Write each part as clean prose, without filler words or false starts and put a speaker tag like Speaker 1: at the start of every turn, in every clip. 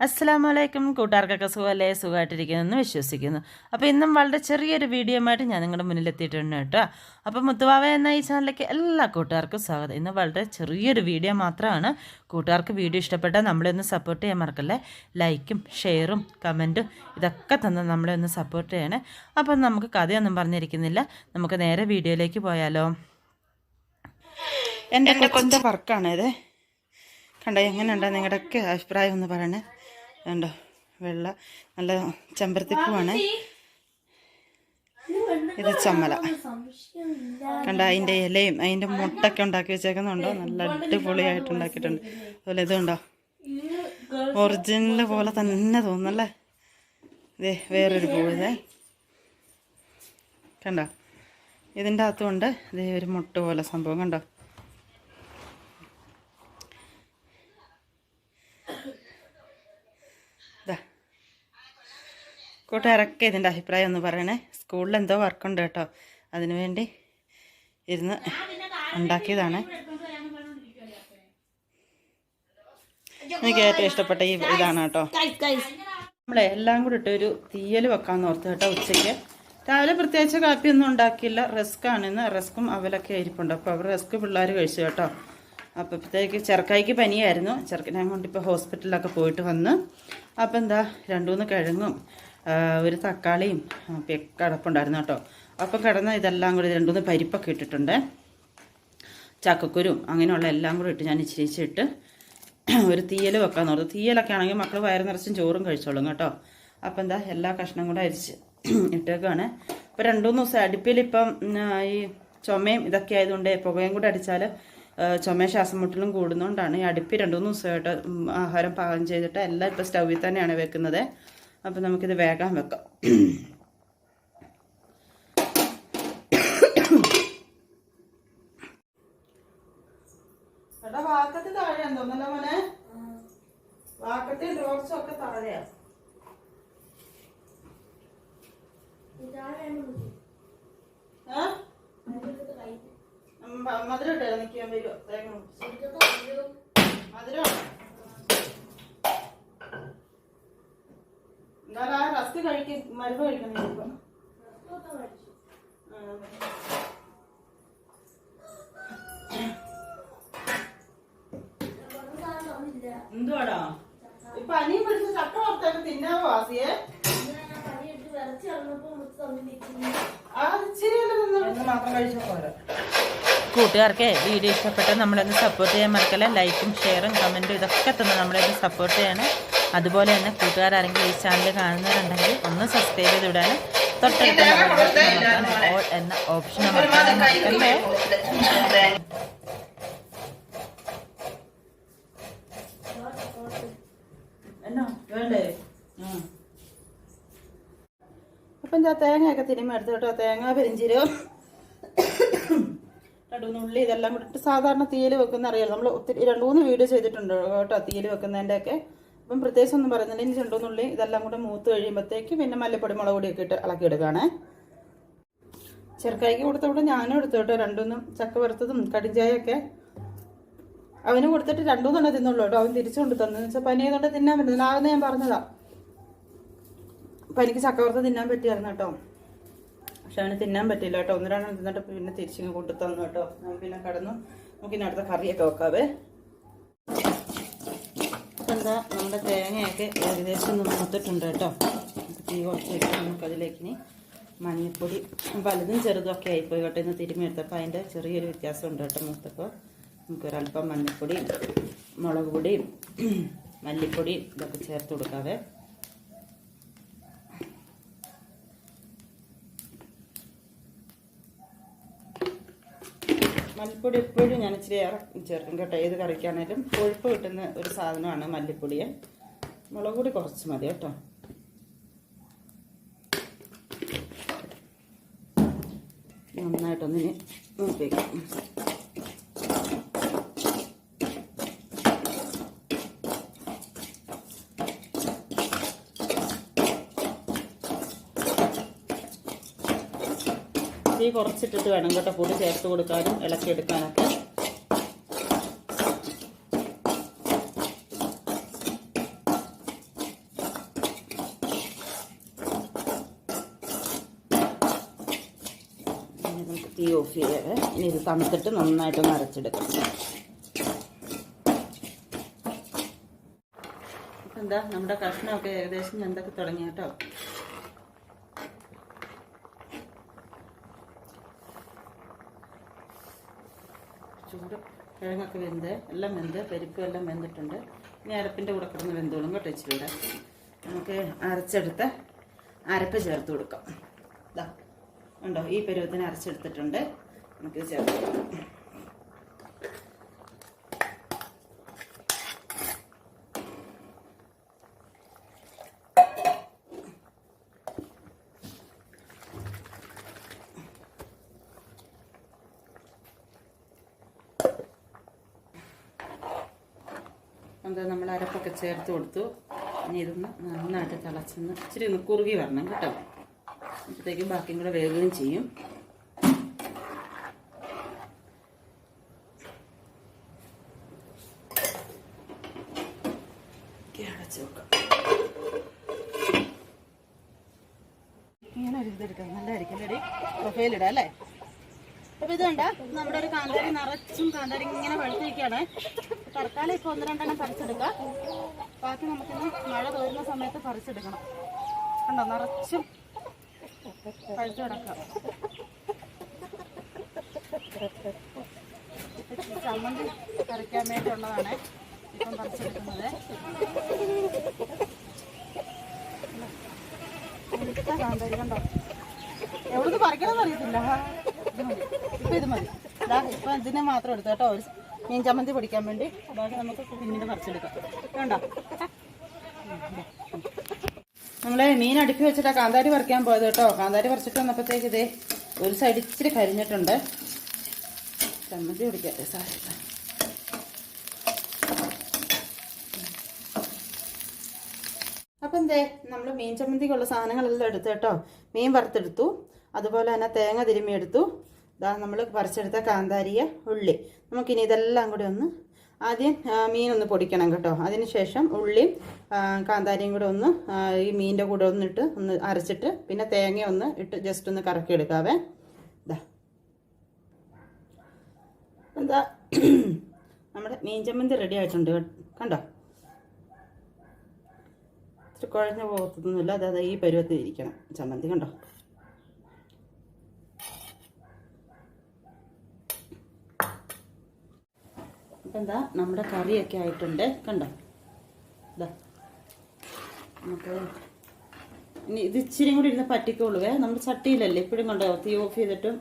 Speaker 1: അസ്സലാമലൈക്കും. കൂട്ടുകാർക്കൊക്കെ സുഖമല്ലേ? സുഖമായിട്ടിരിക്കുന്നെന്ന് വിശ്വസിക്കുന്നു. അപ്പോൾ ഇന്നും വളരെ ചെറിയൊരു വീഡിയോ ആയിട്ട് ഞാൻ നിങ്ങളുടെ മുന്നിലെത്തിയിട്ടുണ്ട് കേട്ടോ. അപ്പോൾ മുത്തുവാവ എന്ന ഈ ചാനലിലേക്ക് എല്ലാ കൂട്ടുകാർക്കും സ്വാഗതം. ഇന്ന് വളരെ ചെറിയൊരു വീഡിയോ മാത്രമാണ്. കൂട്ടുകാർക്ക് വീഡിയോ ഇഷ്ടപ്പെട്ടാൽ നമ്മളെ ഒന്ന് സപ്പോർട്ട് ചെയ്യാൻ മറക്കല്ലേ. ലൈക്കും ഷെയറും കമൻറ്റും ഇതൊക്കെ തന്ന് നമ്മളെ ഒന്ന് സപ്പോർട്ട് ചെയ്യണേ. അപ്പം നമുക്ക് കഥയൊന്നും പറഞ്ഞിരിക്കുന്നില്ല, നമുക്ക് നേരെ വീഡിയോയിലേക്ക് പോയാലോ. എൻ്റെ കൊച്ചിൻ്റെ വർക്കാണിത്. കണ്ടോ, എങ്ങനെയുണ്ടോ നിങ്ങളുടെയൊക്കെ അഭിപ്രായം ഒന്ന് പറയണേ. കണ്ടോ, വെള്ള നല്ല ചെമ്പരത്തിപ്പൂവാണ്. ഇത് ചമ്മല. കണ്ട അതിൻ്റെ ഇലയും അതിൻ്റെ മുട്ടൊക്കെ ഉണ്ടാക്കി വെച്ചേക്കുന്നുണ്ടോ, നല്ല അടിപൊളിയായിട്ട് ഉണ്ടാക്കിയിട്ടുണ്ട്. അതുപോലെ ഇതുണ്ടോ, ഒറിജിനൽ പോലെ തന്നെ തോന്നുന്നല്ലേ. ഇതേ വേറൊരു പൂ. ഇതേ കണ്ടോ, ഇതിൻ്റെ അകത്തുകൊണ്ട് ഇതേ ഒരു മുട്ട പോലെ സംഭവം കണ്ടോ. കൂട്ടുകാരൊക്കെ ഇതിൻ്റെ അഭിപ്രായം ഒന്ന് പറയണേ. സ്കൂളിൽ എന്തോ വർക്കുണ്ട് കേട്ടോ, അതിനു വേണ്ടി ഇരുന്ന് ഉണ്ടാക്കിയതാണ്. എനിക്ക് ഏറ്റവും ഇഷ്ടപ്പെട്ട ഇതാണ് കേട്ടോ. നമ്മളെ എല്ലാം കൂടി ഇട്ട് ഒരു തീയൽ വെക്കാമെന്ന് ഓർത്ത് കേട്ടോ. ഉച്ചയ്ക്ക് രാവിലെ പ്രത്യേകിച്ച് കാപ്പിയൊന്നും ഉണ്ടാക്കിയില്ല. റസ്ക്കാണിന്ന്, റസ്ക്കും അവലൊക്കെ ഇരിപ്പുണ്ട്. അപ്പോൾ അവർ റസ്ക് പിള്ളേർ കഴിച്ചു കേട്ടോ. അപ്പോഴത്തേക്ക് ചെറുക്കായ്ക്ക് പനിയായിരുന്നു. ചെറുക്കനെ കൊണ്ടിപ്പോൾ ഹോസ്പിറ്റലിലൊക്കെ പോയിട്ട് വന്ന്. അപ്പോൾ എന്താ 2-3 കിഴങ്ങും ഒരു തക്കാളിയും കിടപ്പുണ്ടായിരുന്നു കേട്ടോ. അപ്പം കിടന്ന ഇതെല്ലാം കൂടി 2-3 പരിപ്പൊക്കെ ഇട്ടിട്ടുണ്ട്, ചക്കക്കുരും അങ്ങനെയുള്ള എല്ലാം കൂടി ഇട്ട് ഞാൻ ഇച്ചിരിച്ചിട്ട് ഒരു തീയൽ വെക്കാമെന്ന് ഓർത്തു. തീയലൊക്കെ ആണെങ്കിൽ മക്കൾ വയറ് നിറച്ചും ചോറും കഴിച്ചോളും കേട്ടോ. അപ്പം എന്താ എല്ലാ കഷ്ണം കൂടെ അരിച്ച് ഇട്ടേക്കാണ്. ഇപ്പോൾ 2-3 ദിവസം അടുപ്പിലിപ്പം ഈ ചുമയും ഇതൊക്കെ ആയതുകൊണ്ട് പുകയും കൂടെ അടിച്ചാൽ ചുമയും ശ്വാസം മുട്ടലും കൂടുന്നതുകൊണ്ടാണ് ഈ അടുപ്പ് 2-3 ദിവസമായിട്ട് ആഹാരം പാകം ചെയ്തിട്ട് എല്ലാം ഇപ്പോൾ സ്റ്റൗവിൽ തന്നെയാണ് വെക്കുന്നത്. അപ്പം നമുക്കിത് വേഗം വെക്കാം. എടാ വാക്കത്തി താഴെയാന്ന് തോന്നല്ലോ മോനെ. വാക്കത്തി ഡോർച്ചൊക്കെ താഴെയാ. മധുരം ഇട്ടോ നിൽക്കാൻ വരുമോ? തേങ്ങ മധുരം എന്നാലും ആ റസ്ക് മരുന്ന് കഴിക്കണം. ഇപ്പം എന്തുവാടാ ഇപ്പൊ അനിയും പിടിച്ച് ചക്ക വറുത്തൊക്കെ തിന്നാവോ ആസിയെ? മാത്രം കഴിച്ചാൽ പോരാ. കൂട്ടുകാർക്ക് വീഡിയോ ഇഷ്ടപ്പെട്ടാൽ നമ്മളൊന്ന് സപ്പോർട്ട് ചെയ്യാൻ മറക്കല്ല. ലൈക്കും ഷെയറും കമൻറ്റും ഇതൊക്കെ തന്നെ നമ്മളൊന്ന് സപ്പോർട്ട് ചെയ്യണം. അതുപോലെ തന്നെ കൂട്ടുകാരെങ്കിലും ഈ ചാനൽ കാണുന്നവരുണ്ടെങ്കിൽ ഒന്ന് സബ്സ്ക്രൈബ് ചെയ്ത് വിടാനും തൊട്ടടുത്തുള്ള ഓൾ എന്ന ഓപ്ഷൻ മറക്കല്ലേ. അപ്പം എന്താ തേങ്ങയൊക്കെ തിരുമ്മ എടുത്ത് കേട്ടോ. തേങ്ങ പെരിഞ്ചീരകം 2-3 ഉള്ളി ഇതെല്ലാം കൂടിയിട്ട് സാധാരണ തീയൽ വെക്കുന്ന അറിയാലോ. നമ്മൾ ഒത്തിരി 2-3 വീഡിയോ ചെയ്തിട്ടുണ്ട് കേട്ടോ തീയൽ വെക്കുന്നതിൻ്റെയൊക്കെ. അപ്പം പ്രത്യേകിച്ച് ഒന്നും പറയുന്നില്ല. ഇനി 2-3 ഉള്ളി ഇതെല്ലാം കൂടെ മൂത്ത് കഴിയുമ്പോഴത്തേക്ക് പിന്നെ മല്ലിപ്പൊടി മുളക് പൊടിയൊക്കെ ഇട്ട് ഇളക്കിയെടുക്കുകയാണ്. ചെറുക്കായ്ക്ക് കൊടുത്തവിടെ ഞാനും എടുത്തു കേട്ടോ. 2-3 ചക്ക വറുത്തതും കടിഞ്ചായൊക്കെ അവന് കൊടുത്തിട്ട് 2-3 തിന്നുള്ളൂ കേട്ടോ. അവൻ തിരിച്ചു കൊണ്ട് തന്നു വെച്ചാൽ പനി ആയതുകൊണ്ട് തിന്നാൻ പറ്റുന്നില്ല. ആകുന്ന ഞാൻ പറഞ്ഞതാ, പനിക്ക് ചക്ക വറുത്ത് തിന്നാൻ പറ്റിയായിരുന്നു കേട്ടോ. പക്ഷെ അവന് തിന്നാൻ പറ്റില്ല കേട്ടോ. 1-2 തിന്നിട്ട് പിന്നെ തിരിച്ചിങ്ങ് കൊണ്ടു തന്നു കേട്ടോ. പിന്നെ കടന്നു. നമുക്കിനി അടുത്ത കറിയൊക്കെ വെക്കാവേ. എന്താ നമ്മുടെ തേങ്ങയൊക്കെ ഏകദേശം ഒന്ന് മൂത്തിട്ടുണ്ട് കേട്ടോ. തീ കുറച്ച് വെച്ച് നമുക്കതിലേക്ക് ഇനി മഞ്ഞൾപ്പൊടി വലുതും ചെറുതും ഒക്കെ ആയിപ്പോയി കേട്ടോ. ഇന്ന് തിരുമ്മി എടുത്തപ്പോൾ അതിൻ്റെ ചെറിയൊരു വ്യത്യാസമുണ്ട് കേട്ടോ. മൂത്തപ്പോൾ നമുക്കൊരല്പം മഞ്ഞൾപ്പൊടിയും മുളക് പൊടിയും മല്ലിപ്പൊടിയും ഇതൊക്കെ ചേർത്ത് കൊടുക്കാവേ. മല്ലിപ്പൊടി എപ്പോഴും ഞാൻ ഇച്ചിരി ഏറെ ചേർക്കും കേട്ടോ. ഏത് കറിക്കാണേലും കൊഴുപ്പ് കിട്ടുന്ന ഒരു സാധനമാണ് മല്ലിപ്പൊടിയെ. മുളക് പൊടി കുറച്ച് മതി കേട്ടോ. നന്നായിട്ടൊന്നിന് നോക്കിയേക്കാം. തീ കുറച്ചിട്ടിട്ട് വേണം കേട്ടോ പൊടി ചേർത്ത് കൊടുക്കാനും ഇളക്കിയെടുക്കാനൊക്കെ. നമുക്ക് തീ ഓഫ് ചെയ്യാതെ ഇനി ഇത് തണുത്തിട്ട് നന്നായിട്ടൊന്ന് അരച്ചെടുക്കണം. അപ്പം എന്താ നമ്മുടെ കഷ്ണമൊക്കെ ഏകദേശം എന്തൊക്കെ തുടങ്ങി കേട്ടോ. ചൂട് കിഴങ്ങൊക്കെ വെന്ത് എല്ലാം വെന്ത് പരിപ്പും എല്ലാം വെന്തിട്ടുണ്ട്. ഇനി അരപ്പിൻ്റെ കൂടെ കിടന്ന് വെന്തോളും കേട്ടോ. ഇച്ചിരി കൂടെ നമുക്ക് അരച്ചെടുത്ത് അരപ്പ് ചേർത്ത് കൊടുക്കാം. ഇതാ ഉണ്ടോ, ഈ പരുവത്തിന് അരച്ചെടുത്തിട്ടുണ്ട്. നമുക്ക് ചേർത്ത് കൊടുക്കാം. എന്താ നമ്മൾ അരപ്പൊക്കെ ചേർത്ത് കൊടുത്തു. ഇനി ഇതൊന്ന് നന്നായിട്ട് തിളച്ചൊന്ന് ഇച്ചിരി ഒന്ന് കുറുകി വരണം കേട്ടോ. അപ്പോഴത്തേക്കും ബാക്കിയും കൂടെ വേകുകയും ചെയ്യും. അടച്ച് വെക്കാം. ഇങ്ങനെ ഒരു ഇതെടുക്കാം, നല്ലതായിരിക്കും അല്ലേ? പ്രൊഫൈലിടാം അല്ലേ? അപ്പോൾ ഇതുണ്ട് നമ്മുടെ ഒരു കാന്താരി നിറച്ചും കാന്താരി ഇങ്ങനെ പഴുത്തിരിക്കുകയാണ്. തൽക്കാലം ഇപ്പോൾ 1-2 പറിച്ചെടുക്കാം. ബാക്കി നമുക്കിന്ന് മഴ തോരുന്ന സമയത്ത് പറിച്ചെടുക്കണം. കണ്ടോ, നിറച്ചും പഴുത്ത് കിടക്കാം. ചമ്മന്തി കറിക്കാൻ വേണ്ടിയുള്ളതാണ് ഇപ്പം പറിച്ചെടുക്കുന്നത്. കാന്താരി കണ്ടോ, എവിടുന്ന് പറിക്കണമെന്ന് അറിയത്തില്ല. ഇത് മതി, ഇപ്പം ഇത് മതി. ഇപ്പം ഇതിനെ മാത്രം എടുത്തു കേട്ടോ, ഒരു മീൻ ചമ്മന്തി പൊടിക്കാൻ വേണ്ടി. ബാക്കി നമുക്ക് പിന്നീട് പറിച്ചെടുക്കാം. വേണ്ട, നമ്മൾ മീൻ അടുപ്പി വെച്ചിട്ടാണ് കാന്താരി പറിക്കാൻ പോയത് കേട്ടോ. കാന്താരി പറിച്ചിട്ട് വന്നപ്പോഴത്തേക്ക് ഇതേ ഒരു സൈഡ് ഇച്ചിരി കരിഞ്ഞിട്ടുണ്ട്. ചമ്മന്തി പൊടിക്കാം സാരി. അപ്പം എന്തേ നമ്മൾ മീൻ ചമ്മന്തിക്കുള്ള സാധനങ്ങളെല്ലാം എടുത്തു കേട്ടോ. മീൻ വറുത്തെടുത്തു, അതുപോലെ തന്നെ തേങ്ങ തിരുമ്മിയെടുത്തു. ഇതാ നമ്മൾ പറിച്ചെടുത്ത കാന്താരിയ, ഉള്ളി. നമുക്കിനി ഇതെല്ലാം കൂടി ഒന്ന് ആദ്യം മീനൊന്ന് പൊടിക്കണം കേട്ടോ. അതിന് ശേഷം ഉള്ളിയും കാന്താരിയും കൂടെ ഒന്ന് ഈ മീനിൻ്റെ കൂടെ ഒന്നിട്ട് ഒന്ന് അരച്ചിട്ട് പിന്നെ തേങ്ങ ഒന്ന് ഇട്ട് ജസ്റ്റ് ഒന്ന് കറക്കി എടുക്കാവേ. ഇതാ എന്താ നമ്മുടെ മീൻ ചമ്മന്തി റെഡി ആയിട്ടുണ്ട് കണ്ടോ. ഇച്ചിരി കുഴഞ്ഞ പോകത്തൊന്നുമില്ല. അതായത് ഈ പരുവത്തിൽ ഇരിക്കണം ചമ്മന്തി കണ്ടോ. അപ്പം എന്താ നമ്മുടെ കറിയൊക്കെ ആയിട്ടുണ്ട് കണ്ടോ. ഇതാ നമുക്ക് ഇനി ഇത് ഇച്ചിരി കൂടി ഇരുന്ന് പറ്റിക്കോളുവേ. നമ്മുടെ ചട്ടിയിലല്ലേ ഇപ്പോഴും കണ്ടോ, തീ ഓഫ് ചെയ്തിട്ടും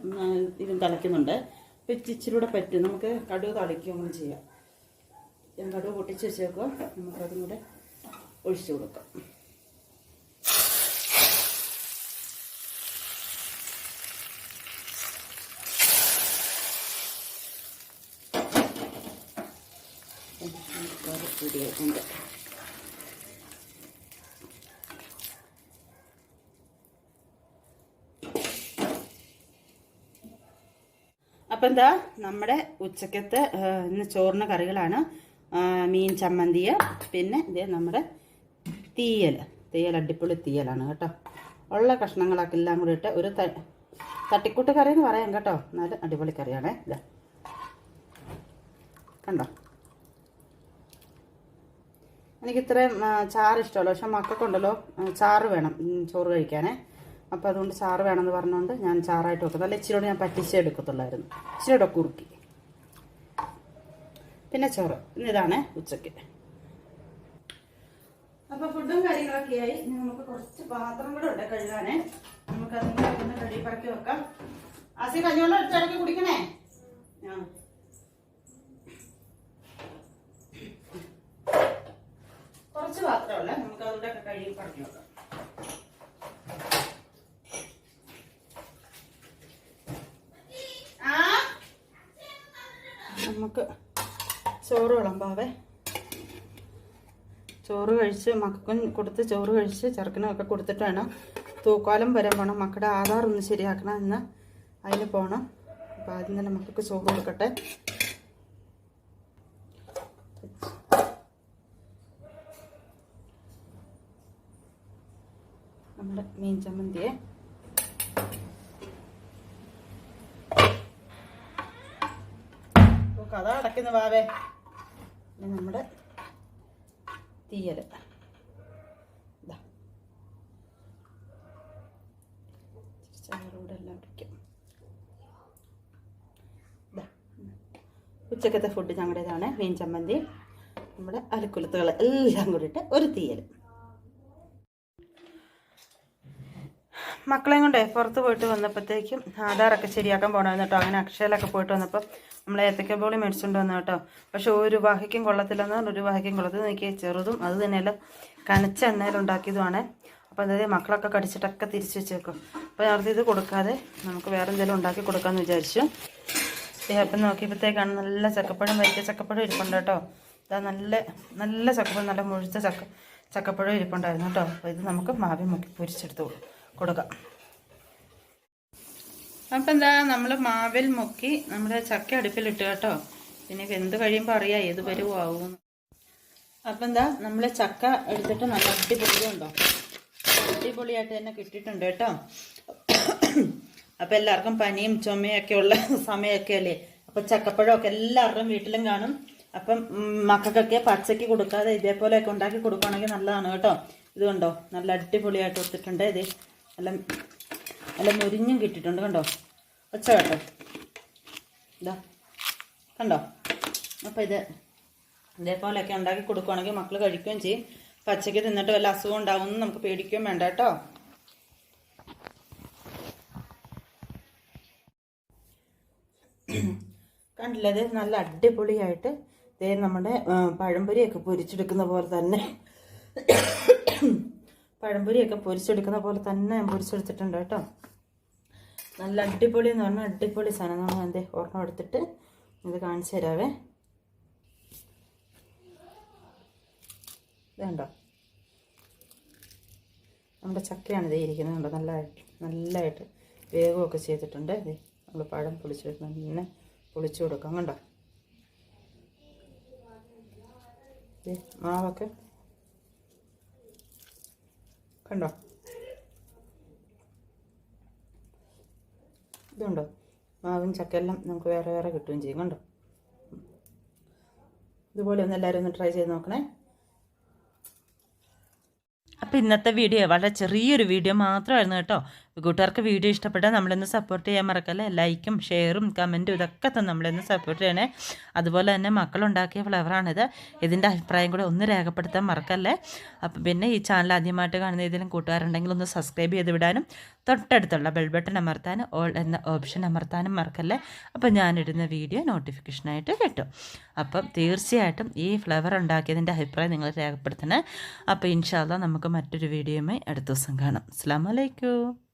Speaker 1: ഇതും തിളയ്ക്കുന്നുണ്ട്. അപ്പം ഇച്ചിരി കൂടെ പറ്റും. നമുക്ക് കടുക് തളിക്കുകയും ചെയ്യാം. ഞാൻ കടുക് പൊട്ടിച്ച് വെച്ചേക്കുക. നമുക്കതും കൂടെ ഒഴിച്ചു കൊടുക്കാം. റെഡിയായിട്ടുണ്ട്. അപ്പം എന്താ നമ്മുടെ ഉച്ചക്കത്തെ ഇന്ന് ചോറിന് കറികളാണ്. മീൻ ചമ്മന്തിയ, പിന്നെ ഇതേ നമ്മുടെ തീയൽ അടിപൊളി തീയലാണ് കേട്ടോ. ഉള്ള കഷ്ണങ്ങളൊക്കെ എല്ലാം കൂടി ഇട്ട് ഒരു തട്ടിക്കൂട്ട് കറി എന്ന് പറയാം കേട്ടോ. എന്നാലും അടിപൊളി കറിയാണേ. ഇതാ കണ്ടോ. എനിക്കിത്രയും ചാറ് ഇഷ്ടമല്ലോ, പക്ഷെ മക്കൾക്കുണ്ടല്ലോ ചാറ് വേണം ചോറ് കഴിക്കാനേ. അപ്പോൾ അതുകൊണ്ട് ചാറ് വേണമെന്ന് പറഞ്ഞുകൊണ്ട് ഞാൻ ചാറായിട്ട് വെക്കും. നല്ല ഇച്ചിരിയോട് ഞാൻ പറ്റിച്ചേ എടുക്കത്തുള്ളായിരുന്നു, ഇച്ചിരിയോടെ കുറുക്കി. പിന്നെ ചോറ് ഇതാണ് ഉച്ചയ്ക്ക്. അപ്പോൾ ഫുഡും കാര്യങ്ങളൊക്കെ ആയി. ഇനി നമുക്ക് കുറച്ച് പാത്രം കൂടെ ഉണ്ട് കഴുകാനേ. നമുക്കതിങ്ങനെ ഒന്ന് കഴുകി പറക്കി വെക്കാം. ആസി കഞ്ഞിവെള്ളം എടുത്തിടയ്ക്ക് കുടിക്കണേ. കുറച്ച് പാത്രമല്ല, നമുക്ക് അതുകൂടെ ഒക്കെ കഴുകി പറക്കി വെക്കാം. നമുക്ക് ചോറ് വിളമ്പാവേ. ചോറ് കഴിച്ച് മക്കൾക്കും കൊടുത്ത് ചോറ് കഴിച്ച് ചെറുക്കനും ഒക്കെ കൊടുത്തിട്ട് വേണം തൂക്കാലം വരാൻ പോകണം. മക്കളുടെ ആധാർ ഒന്ന് ശരിയാക്കണം, എന്ന് അതിന് പോകണം. അപ്പം ആദ്യം തന്നെ മക്കൾക്ക് ചോറ് കൊടുക്കട്ടെ. നമ്മുടെ മീൻ ചമ്മന്തിയെ കഥ അടയ്ക്കുന്ന വാവേ. നമ്മുടെ തീയൽ ചാറൂടെ എല്ലാം അടിക്കും. ഉച്ചക്കത്തെ ഫുഡ് ഞങ്ങളുടേതാണ്. മീൻ ചമ്മന്തി, നമ്മുടെ അലക്കുലത്തുകൾ എല്ലാം കൂടിയിട്ട് ഒരു തീയൽ. മക്കളെയും കൊണ്ടേ പുറത്ത് പോയിട്ട് വന്നപ്പോഴത്തേക്കും ആധാറൊക്കെ ശരിയാക്കാൻ പോകണമെന്ന് കേട്ടോ. അങ്ങനെ അക്ഷയയിലൊക്കെ പോയിട്ട് വന്നപ്പോൾ നമ്മൾ ഏത്തക്ക ബോളി മേടിച്ചുകൊണ്ട് വന്നു കേട്ടോ. പക്ഷെ ഒരു വഹയ്ക്കും കൊള്ളത്തില്ലെന്ന് പറഞ്ഞാൽ ഒരു വഹയ്ക്കും കൊള്ളത്തിൽ നോക്കിയാൽ ചെറുതും അത് തന്നെയല്ല കനച്ച എണ്ണയിലുണ്ടാക്കിയതുമാണ്. അപ്പോൾ അതായത് മക്കളൊക്കെ കടിച്ചിട്ടൊക്കെ തിരിച്ച് വെച്ചേക്കും. അപ്പോൾ നേരത്തെ ഇത് കൊടുക്കാതെ നമുക്ക് വേറെ എന്തെങ്കിലും ഉണ്ടാക്കി കൊടുക്കാമെന്ന് വിചാരിച്ചു. അപ്പം നോക്കിയപ്പോഴത്തേക്കാണ് നല്ല ചക്കപ്പഴം, വരിക്ക ചക്കപ്പഴം ഇരിപ്പുണ്ട് കേട്ടോ. ഇതാ നല്ല നല്ല ചക്കപ്പഴം, നല്ല മുഴുത്ത ചക്കപ്പഴം ഇരിപ്പുണ്ടായിരുന്നു കേട്ടോ. അപ്പോൾ ഇത് നമുക്ക് മാവി മുക്കി പൊരിച്ചെടുത്ത് കൊടുക്കാം. അപ്പം എന്താ നമ്മൾ മാവിൽ മുക്കി നമ്മുടെ ചക്ക അടുപ്പിലിട്ട് കേട്ടോ. പിന്നെ വെന്ത് കഴിയുമ്പോൾ അറിയാം ഏത് പരുവാകും. അപ്പം എന്താ നമ്മൾ ചക്ക എടുത്തിട്ട് നല്ല അടിപൊളിയുണ്ടോ, അടിപൊളിയായിട്ട് തന്നെ കിട്ടിയിട്ടുണ്ട് കേട്ടോ. അപ്പം എല്ലാവർക്കും പനിയും ചുമയൊക്കെ ഉള്ള സമയമൊക്കെ അല്ലേ. അപ്പം ചക്കപ്പഴമൊക്കെ എല്ലാവരുടെയും വീട്ടിലും കാണും. അപ്പം മക്കൾക്കൊക്കെ പച്ചയ്ക്ക് കൊടുക്കാതെ ഇതേപോലെയൊക്കെ ഉണ്ടാക്കി കൊടുക്കുകയാണെങ്കിൽ നല്ലതാണ് കേട്ടോ. ഇതുകൊണ്ടോ നല്ല അടിപൊളിയായിട്ട് ഒത്തിട്ടുണ്ട്. ഇത് നല്ല നല്ല മുരിഞ്ഞും കിട്ടിയിട്ടുണ്ട് കണ്ടോ, ഒച്ച കേട്ടോ. ഇതാ കണ്ടോ. അപ്പം ഇതേപോലെയൊക്കെ ഉണ്ടാക്കി കൊടുക്കുകയാണെങ്കിൽ മക്കൾ കഴിക്കുകയും ചെയ്യും. പച്ചയ്ക്ക് തിന്നിട്ട് വല്ല അസുഖം ഉണ്ടാകുമെന്ന് നമുക്ക് പേടിക്കുകയും വേണ്ട കേട്ടോ. കണ്ടില്ലേ, ഇത് നല്ല അടിപൊളിയായിട്ട് ഇതേ നമ്മുടെ പഴംപൊരിയൊക്കെ പൊരിച്ചെടുക്കുന്ന പോലെ തന്നെ ഞാൻ പൊരിച്ചെടുത്തിട്ടുണ്ട് കേട്ടോ. നല്ല അടിപൊളി എന്ന് പറഞ്ഞാൽ അടിപൊളി സാധനം. നമ്മൾ എന്തേ ഓർമ്മ എടുത്തിട്ട് ഇത് കാണിച്ചു തരാവേ. ഇതുണ്ടോ നമ്മുടെ ചക്കയാണ് ഇതേ ഇരിക്കുന്നത് കണ്ടോ. നല്ലതായിട്ട് വേഗമൊക്കെ ചെയ്തിട്ടുണ്ട്. ഇതേ നമ്മൾ പഴം പൊളിച്ചെടുക്കുന്ന പൊളിച്ചു കൊടുക്കാം കണ്ടോ. മാവൊക്കെ കണ്ടോ. ഇതുണ്ടോ മാവും ചക്കയെല്ലാം നമുക്ക് വേറെ വേറെ കിട്ടുകയും ചെയ്യും കണ്ടോ. ഇതുപോലെ ഒന്ന് എല്ലാവരും ഒന്ന് ട്രൈ ചെയ്ത് നോക്കണേ. അപ്പോൾ ഇന്നത്തെ വീഡിയോ വളരെ ചെറിയൊരു വീഡിയോ മാത്രമായിരുന്നു കേട്ടോ. കൂട്ടുകാർക്ക് വീഡിയോ ഇഷ്ടപ്പെട്ടാൽ നമ്മളൊന്ന് സപ്പോർട്ട് ചെയ്യാൻ മറക്കല്ലേ. ലൈക്കും ഷെയറും കമൻറ്റും ഇതൊക്കെ തന്നെ നമ്മളൊന്ന് സപ്പോർട്ട് ചെയ്യണേ. അതുപോലെ തന്നെ മക്കളുണ്ടാക്കിയ ഫ്ലേവറാണിത്. ഇതിൻ്റെ അഭിപ്രായം കൂടെ ഒന്ന് രേഖപ്പെടുത്താൻ മറക്കല്ലേ. അപ്പം പിന്നെ ഈ ചാനൽ ആദ്യമായിട്ട് കാണുന്ന ഏതെങ്കിലും കൂട്ടുകാരുണ്ടെങ്കിൽ ഒന്ന് സബ്സ്ക്രൈബ് ചെയ്ത് വിടാനും തൊട്ടടുത്തുള്ള ബെൽ ബട്ടൺ അമർത്താനും ഓൾ എന്ന ഓപ്ഷൻ അമർത്താനും മറക്കല്ലേ. അപ്പം ഞാനിടുന്ന വീഡിയോ നോട്ടിഫിക്കേഷനായിട്ട് കിട്ടും. അപ്പം തീർച്ചയായിട്ടും ഈ ഫ്ലേവർ ഉണ്ടാക്കിയതിൻ്റെ അഭിപ്രായം നിങ്ങൾ രേഖപ്പെടുത്തണേ. അപ്പോൾ ഇൻഷാ അല്ലാഹ് നമുക്ക് മറ്റൊരു വീഡിയോയുമായി അടുത്ത ദിവസം കാണാം. അസ്സലാമു അലൈക്കും.